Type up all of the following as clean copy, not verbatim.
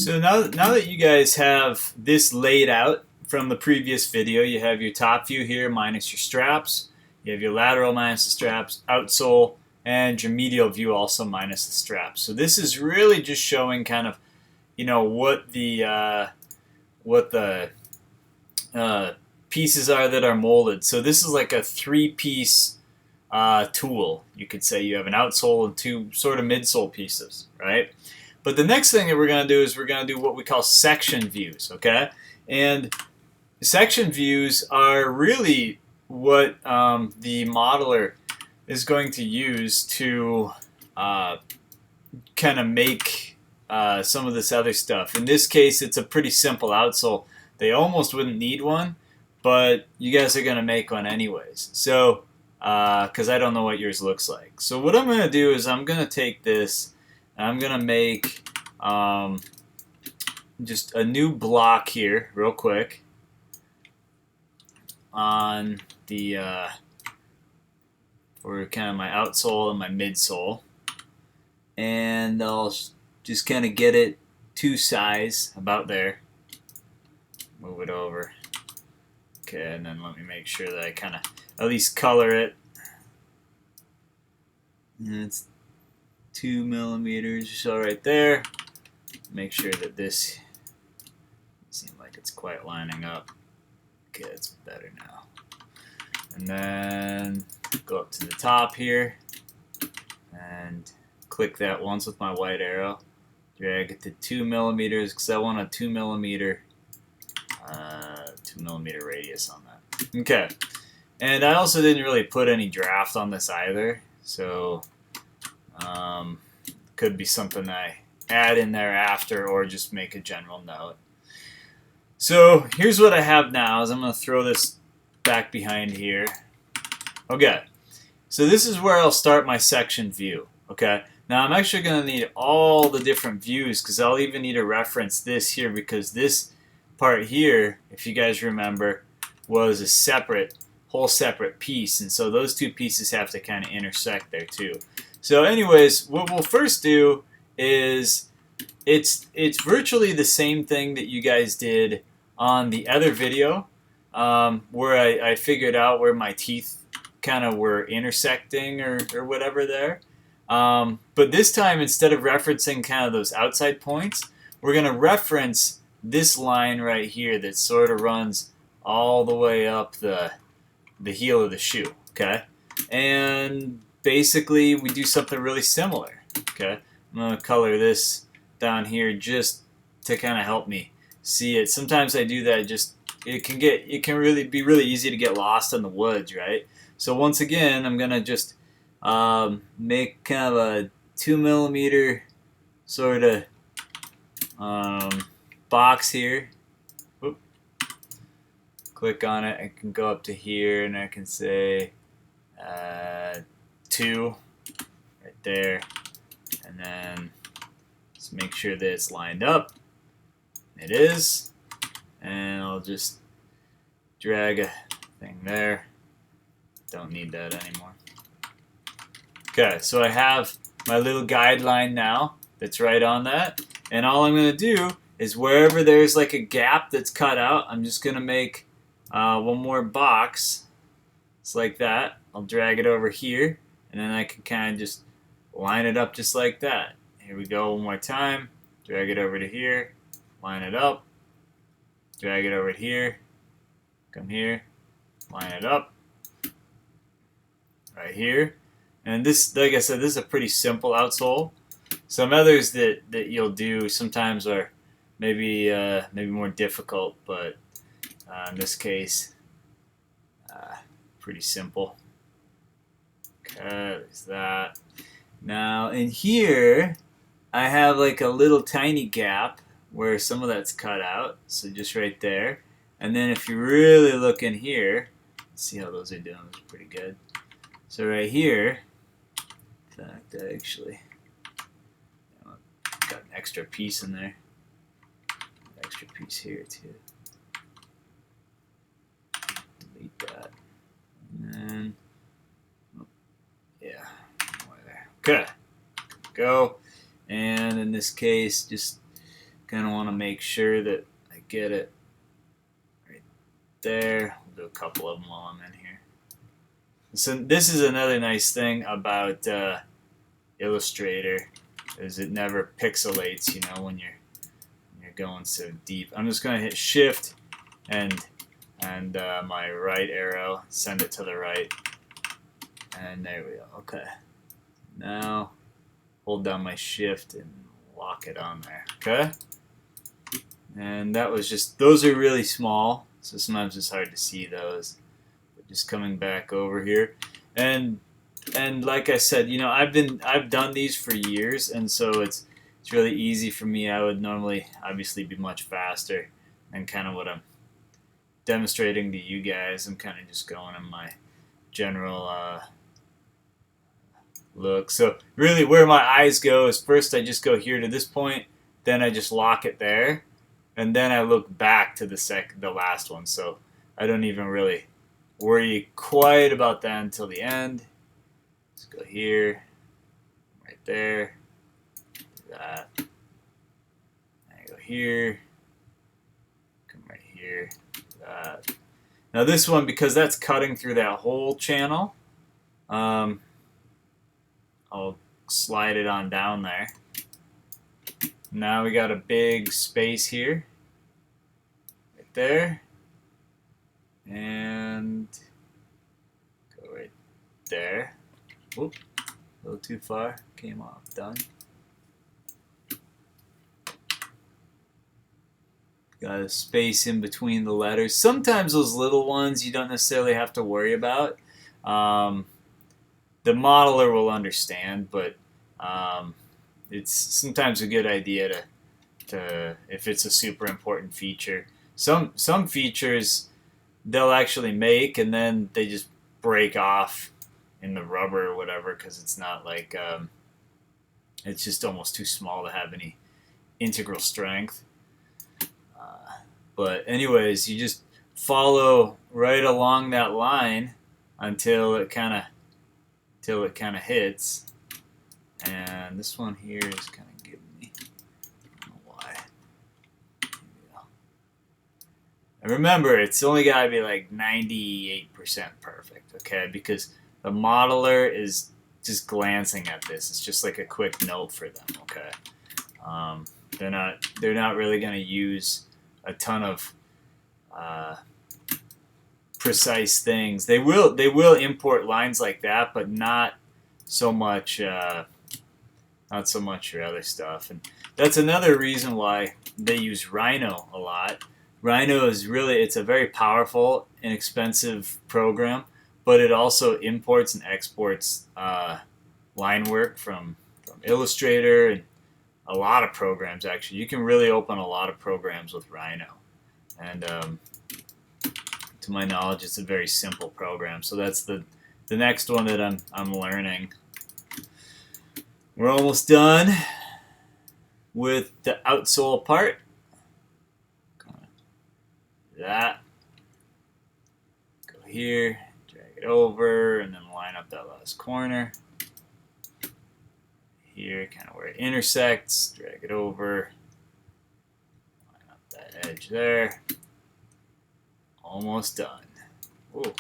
So now that you guys have this laid out from the previous video, you have your top view here minus your straps, you have your lateral minus the straps, outsole, and your medial view also minus the straps. So this is really just showing kind of, what the pieces are that are molded. So this is like a three-piece tool. You could say you have an outsole and two sort of midsole pieces, right? But the next thing that we're going to do is we're going to do what we call section views, okay? And section views are really what the modeler is going to use to kind of make some of this other stuff. In this case, it's a pretty simple outsole. They almost wouldn't need one, but you guys are going to make one anyways. So, because I don't know what yours looks like. So what I'm going to do is I'm going to take this, and I'm going to make just a new block here real quick on the for kind of my outsole and my midsole, and I'll just kind of get it to size about there. Move it over. Okay, and then let me make sure that I kind of at least color it. And it's 2 millimeters or so right there. Make sure that this seems like it's quite lining up. Okay, it's better now. And then go up to the top here and click that once with my white arrow. Drag it to 2 millimeters because I want a 2 millimeter radius on that. Okay, and I also didn't really put any draft on this either, so could be something I add in there after or just make a general note. So here's what I have now is I'm going to throw this back behind here. Okay, so this is where I'll start my section view. Okay, now I'm actually going to need all the different views because I'll even need to reference this here because this part here, if you guys remember, was a whole separate piece, and so those two pieces have to kind of intersect there too. So anyways, what we'll first do is it's virtually the same thing that you guys did on the other video where I figured out where my teeth kind of were intersecting or whatever there. But this time, instead of referencing kind of those outside points, we're going to reference this line right here that sort of runs all the way up the heel of the shoe, okay? And basically, we do something really similar, okay? I'm going to color this down here just to kind of help me see it. Sometimes I do that it can really be really easy to get lost in the woods, right? So once again, I'm going to just make kind of a 2 millimeter sort of box here. Whoop. Click on it. I can go up to here and I can say 2 right there, and then just make sure that it's lined up. It is, and I'll just drag a thing there. Don't need that anymore. Okay, so I have my little guideline now that's right on that, and all I'm going to do is wherever there's like a gap that's cut out, I'm just going to make one more box. It's like that. I'll drag it over here, and then I can kind of just line it up just like that. Here we go one more time. Drag it over to here, line it up, drag it over here, come here, line it up, right here. And this, like I said, this is a pretty simple outsole. Some others that you'll do sometimes are maybe more difficult, but in this case, pretty simple. Okay, there's that. Now in here, I have like a little tiny gap where some of that's cut out, so just right there. And then if you really look in here, let's see how those are doing. Those are pretty good. So right here, in fact, I actually got an extra piece in there. An extra piece here too. Delete that. And then, yeah, more there. Okay, go. And in this case, just Kind of want to make sure that I get it right there. We'll do a couple of them while I'm in here. So this is another nice thing about Illustrator, is it never pixelates, you know, when you're going so deep. I'm just going to hit Shift and my right arrow, send it to the right, and there we go. Okay, now hold down my Shift and lock it on there. Okay, and that was just, those are really small, so sometimes it's hard to see those. But just coming back over here, and like I said, you know, I've done these for years, and so it's really easy for me. I would normally obviously be much faster, and kind of what I'm demonstrating to you guys, I'm kind of just going in my general look. So really where my eyes go is, first I just go here to this point, then I just lock it there, and then I look back to the last one. So I don't even really worry quite about that until the end. Let's go here, right there, do that. I go here, come right here, do that. Now this one, because that's cutting through that whole channel, I'll slide it on down there. Now we got a big space here, right there, and go right there. Oop, a little too far, came off, done. Got a space in between the letters. Sometimes those little ones you don't necessarily have to worry about. The modeler will understand, but it's sometimes a good idea to if it's a super important feature. Some features they'll actually make, and then they just break off in the rubber or whatever, because it's not like it's just almost too small to have any integral strength. But anyways, you just follow right along that line until it kind of hits. And this one here is kind of giving me, I don't know why. And remember, it's only got to be like 98% perfect, okay? Because the modeler is just glancing at this. It's just like a quick note for them, okay? They're not really going to use a ton of precise things. They will import lines like that, but not so much your other stuff. And that's another reason why they use Rhino a lot. Rhino is it's a very powerful, inexpensive program, but it also imports and exports line work from Illustrator and a lot of programs. Actually, you can really open a lot of programs with Rhino, and to my knowledge, it's a very simple program. So that's the next one that I'm learning. We're almost done with the outsole part. That. Go here, drag it over, and then line up that last corner. Here, kind of where it intersects, drag it over, line up that edge there. Almost done. Ooh,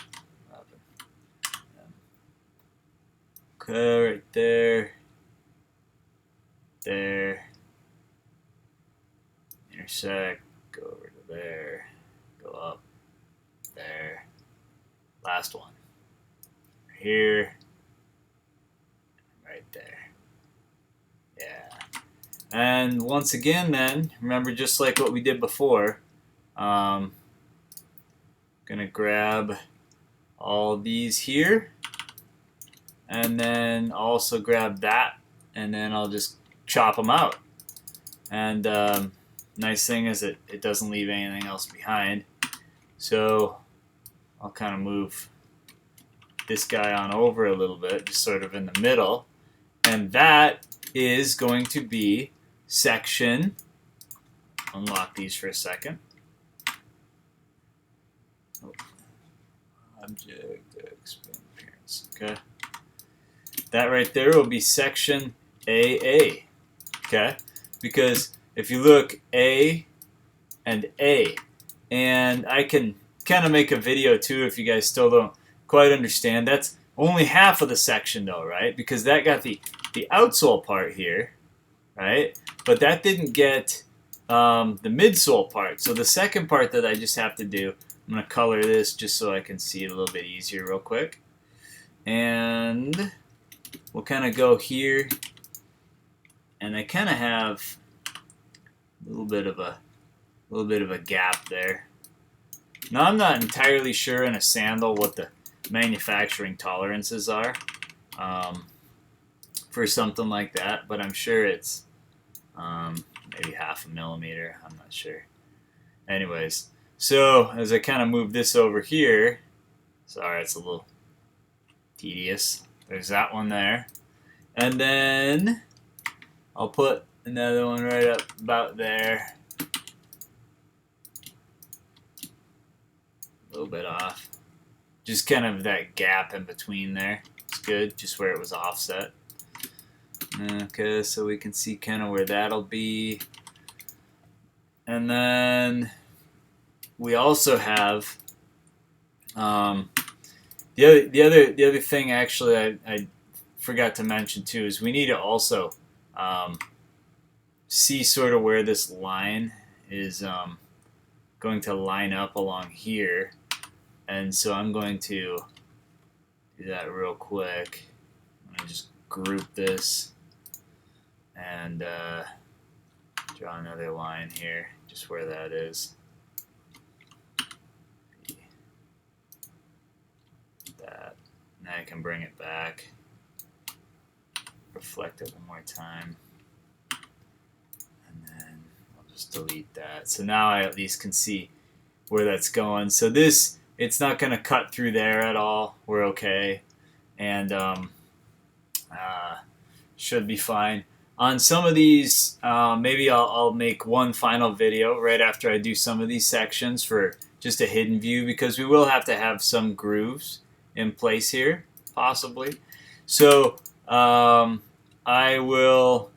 okay, right there, there, intersect, go over to there, go up, there, last one, here, right there. Yeah. And once again then, remember, just like what we did before, gonna grab all these here, and then also grab that, and then I'll just chop them out. And nice thing is it doesn't leave anything else behind. So I'll kind of move this guy on over a little bit, just sort of in the middle, and that is going to be section, unlock these for a second, object, expand appearance, okay, that right there will be section AA, okay, because if you look A and A, and I can kind of make a video too if you guys still don't quite understand. That's only half of the section though, right? Because that got the outsole part here, right? But that didn't get the midsole part. So the second part that I just have to do, I'm going to color this just so I can see it a little bit easier real quick. And we'll kind of go here, and I kind of have a little bit of a gap there. Now I'm not entirely sure in a sandal what the manufacturing tolerances are for something like that, but I'm sure it's maybe 0.5 millimeter. I'm not sure. Anyways, so as I kind of move this over here, sorry, it's a little tedious. There's that one there. And then I'll put another one right up about there. A little bit off. Just kind of that gap in between there. It's good, just where it was offset. Okay, so we can see kind of where that'll be. And then we also have the other thing actually I forgot to mention too is we need to also see sort of where this line is going to line up along here, and so I'm going to do that real quick. I'm going to just group this and draw another line here, just where that is. That. Now I can bring it back, reflect it one more time, and then I'll just delete that. So now I at least can see where that's going. So this, it's not going to cut through there at all. We're okay, and should be fine. On some of these, maybe I'll make one final video right after I do some of these sections for just a hidden view, because we will have to have some grooves in place here, possibly. So I will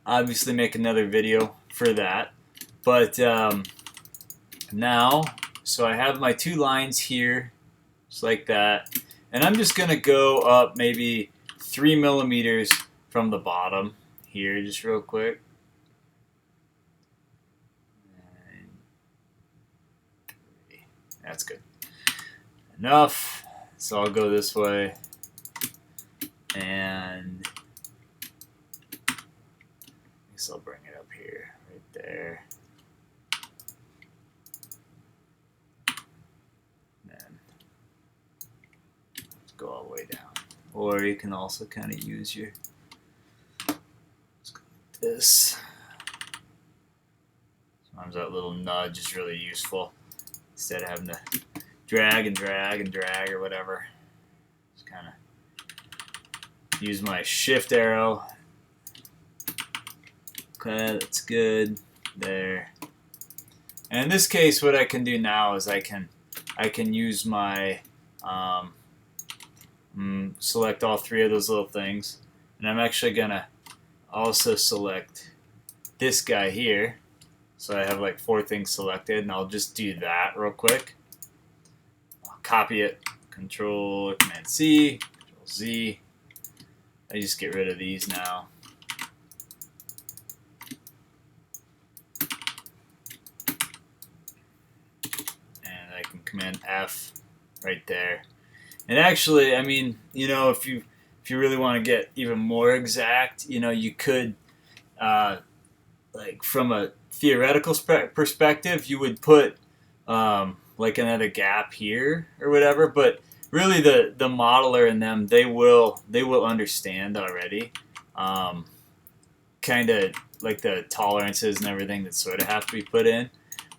obviously make another video for that. But now, so I have my two lines here, just like that. And I'm just going to go up maybe 3 millimeters from the bottom here, just real quick. That's good. Enough. So I'll go this way. And I guess I'll bring it up here, right there. And then let's go all the way down. Or you can also kind of use your, let's go like this. Sometimes that little nudge is really useful instead of having to drag and drag and drag or whatever. Just kind of use my shift arrow. Okay, that's good there. And in this case, what I can do now is I can use my select all three of those little things, and I'm actually gonna also select this guy here. So I have like 4 things selected, and I'll just do that real quick. I'll copy it, Control Command C, Control Z. I just get rid of these now. And I can Command F right there. And actually, I mean, you know, if you really want to get even more exact, you know, you could, like from a theoretical perspective, you would put like another gap here or whatever. But really, the modeler and them, they will understand already, kind of like the tolerances and everything that sort of have to be put in.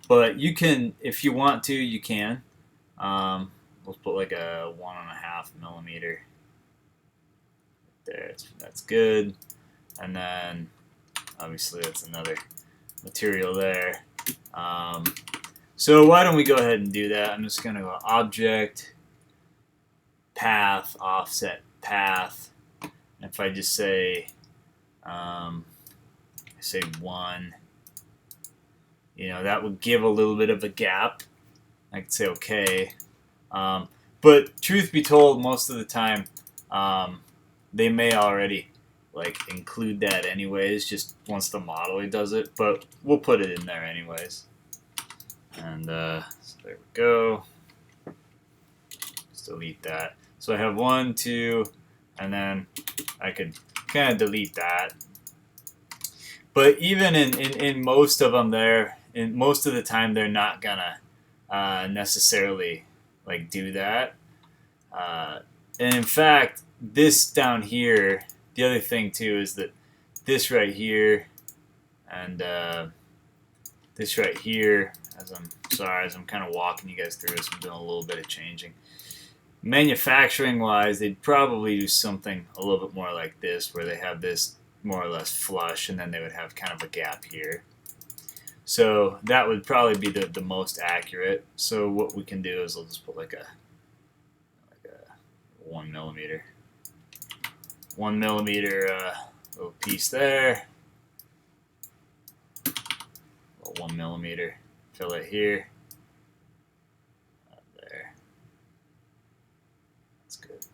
But you can, if you want to, you can. Let's put like a 1.5 millimeter there. That's good. And then obviously that's another material there. So why don't we go ahead and do that? I'm just going to go Object, Path, Offset, Path. And if I just say 1, that would give a little bit of a gap. I could say okay. But truth be told, most of the time, they may already include that anyways, just once the modeler does it. But we'll put it in there anyways. And so there we go. Just delete that. So I have 1, 2, and then I could kind of delete that. But even in most of them, most of the time they're not gonna necessarily do that. And in fact, this down here, the other thing too is that this right here and this right here, as I'm kind of walking you guys through this, I'm doing a little bit of changing. Manufacturing wise, they'd probably do something a little bit more like this, where they have this more or less flush, and then they would have kind of a gap here. So that would probably be the most accurate. So what we can do is we'll just put like a 1 millimeter little piece there. 1 millimeter fillet here. There. That's good.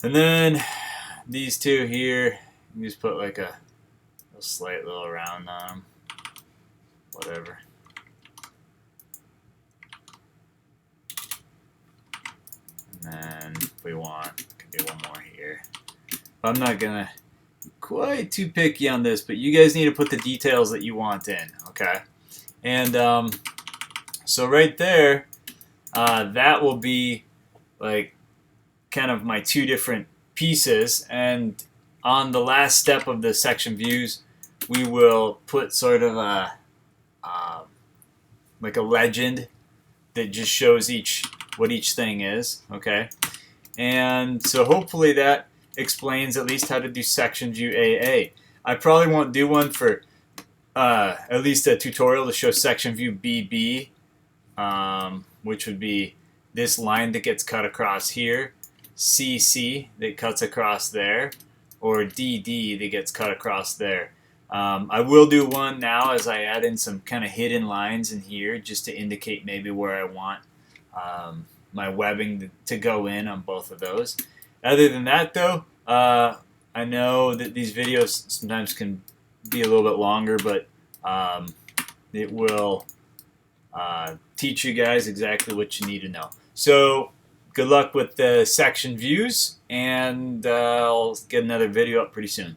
And then these two here, you just put like a slight little round on them. Whatever. And then if we want, could do one more here. I'm not gonna be quite too picky on this, but you guys need to put the details that you want in, okay? And so right there, that will be kind of my 2 different pieces. And on the last step of the section views, we will put sort of a legend that just shows what each thing is, okay? And so hopefully that explains at least how to do section view AA. I probably won't do one for at least a tutorial to show section view BB, which would be this line that gets cut across here, CC that cuts across there, or DD that gets cut across there. I will do one now as I add in some kind of hidden lines in here just to indicate maybe where I want my webbing to go in on both of those. Other than that though, I know that these videos sometimes can be a little bit longer, but it will teach you guys exactly what you need to know. So good luck with the section views, and I'll get another video up pretty soon.